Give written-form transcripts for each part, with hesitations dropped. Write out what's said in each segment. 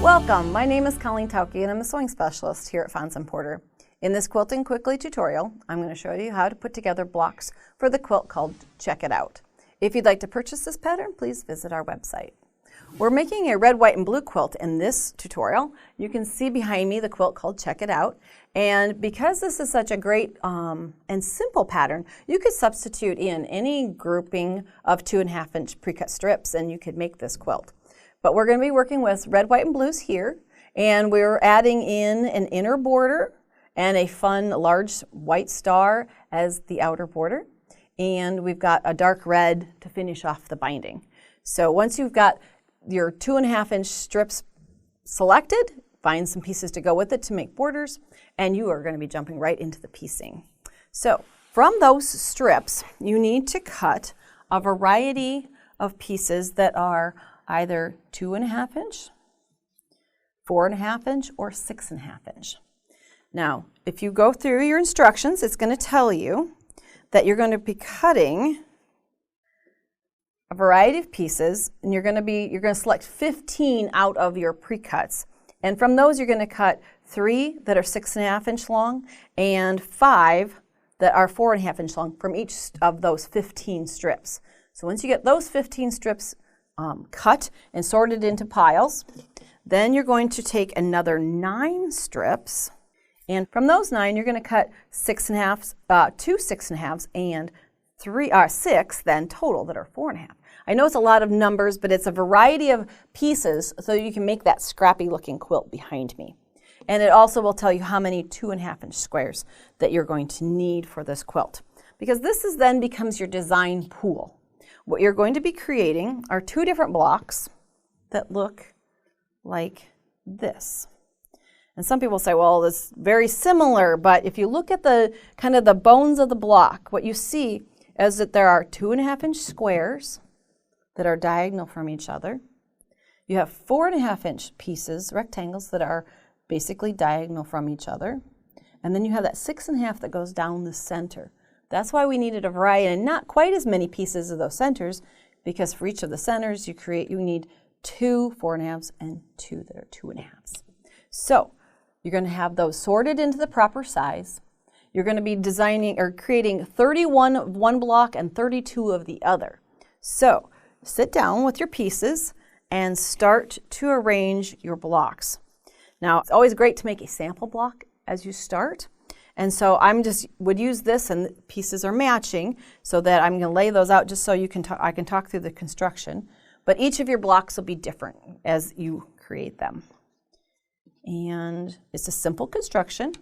Welcome, my name is Colleen Tauke and I'm a sewing specialist here at Fons & Porter. In this Quilting Quickly tutorial, I'm going to show you how to put together blocks for the quilt called Check It Out. If you'd like to purchase this pattern, please visit our website. We're making a red, white, and blue quilt in this tutorial. You can see behind me the quilt called Check It Out. And because this is such a great and simple pattern, you could substitute in any grouping of 2.5-inch pre-cut strips and you could make this quilt. But we're going to be working with red, white, and blues here. And we're adding in an inner border and a fun large white star as the outer border. And we've got a dark red to finish off the binding. So once you've got your 2.5-inch strips selected, find some pieces to go with it to make borders, and you are going to be jumping right into the piecing. So from those strips, you need to cut a variety of pieces that are either 2.5-inch, 4.5-inch, or 6.5-inch. Now, if you go through your instructions, it's going to tell you that you're going to be cutting a variety of pieces, and you're going to select 15 out of your pre-cuts. And from those, you're going to cut 3 that are 6.5-inch long and 5 that are 4.5-inch long from each of those 15 strips. So once you get those 15 strips cut and sorted into piles, then you're going to take another 9 strips, and from those 9, you're going to cut 6.5s, 2 6.5s, and 6 then total that are 4.5. I know it's a lot of numbers, but it's a variety of pieces so you can make that scrappy looking quilt behind me. And it also will tell you how many 2.5-inch squares that you're going to need for this quilt. Because this then becomes your design pool. What you're going to be creating are 2 different blocks that look like this. And some people say, well, it's very similar, but if you look at the kind of the bones of the block, what you see is that there are 2.5-inch squares that are diagonal from each other. You have 4.5-inch pieces, rectangles, that are basically diagonal from each other. And then you have that 6.5 that goes down the center. That's why we needed a variety and not quite as many pieces of those centers, because for each of the centers you need 2 4.5s and 2 that are 2.5s. So you're going to have those sorted into the proper size. You're going to be designing or creating 31 of one block and 32 of the other. So sit down with your pieces and start to arrange your blocks. Now, it's always great to make a sample block as you start. And so would use this, and the pieces are matching, so that I'm going to lay those out just so I can talk through the construction. But each of your blocks will be different as you create them. And it's a simple construction.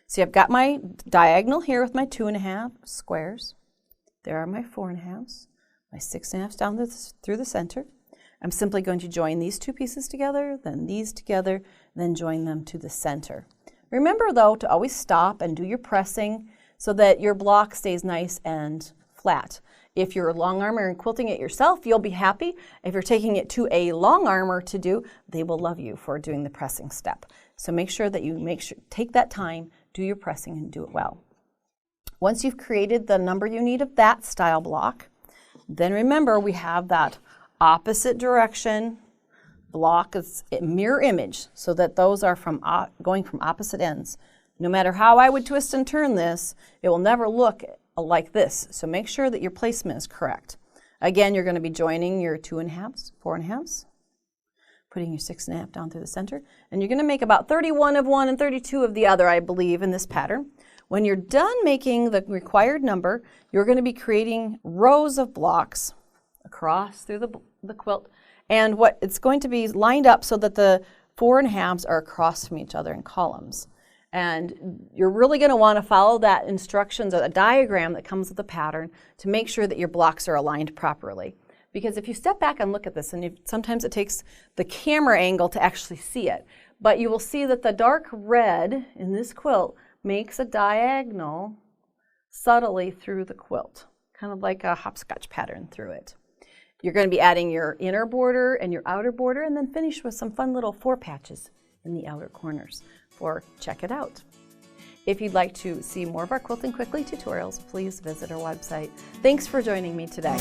See, I've got my diagonal here with my 2.5 squares. There are my 4.5s, my 6.5s down through the center. I'm simply going to join these 2 pieces together, then these together, then join them to the center. Remember, though, to always stop and do your pressing so that your block stays nice and flat. If you're a long armer and quilting it yourself, you'll be happy. If you're taking it to a long armer to do, they will love you for doing the pressing step. So make sure that you take that time, do your pressing, and do it well. Once you've created the number you need of that style block, then remember we have that opposite direction block. It's a mirror image so that those are going from opposite ends. No matter how I would twist and turn this, it will never look like this. So make sure that your placement is correct. Again, you're going to be joining your 2.5s, 4.5s, putting your 6.5 down through the center, and you're going to make about 31 of one and 32 of the other, I believe, in this pattern. When you're done making the required number, you're going to be creating rows of blocks across through the quilt, and it's going to be lined up so that the 4.5s are across from each other in columns. And you're really going to want to follow that instructions or a diagram that comes with the pattern to make sure that your blocks are aligned properly. Because if you step back and look at this, and sometimes it takes the camera angle to actually see it, but you will see that the dark red in this quilt makes a diagonal subtly through the quilt, kind of like a hopscotch pattern through it. You're going to be adding your inner border and your outer border, and then finish with some fun little 4 patches in the outer corners for Check It Out. If you'd like to see more of our Quilting Quickly tutorials, please visit our website. Thanks for joining me today.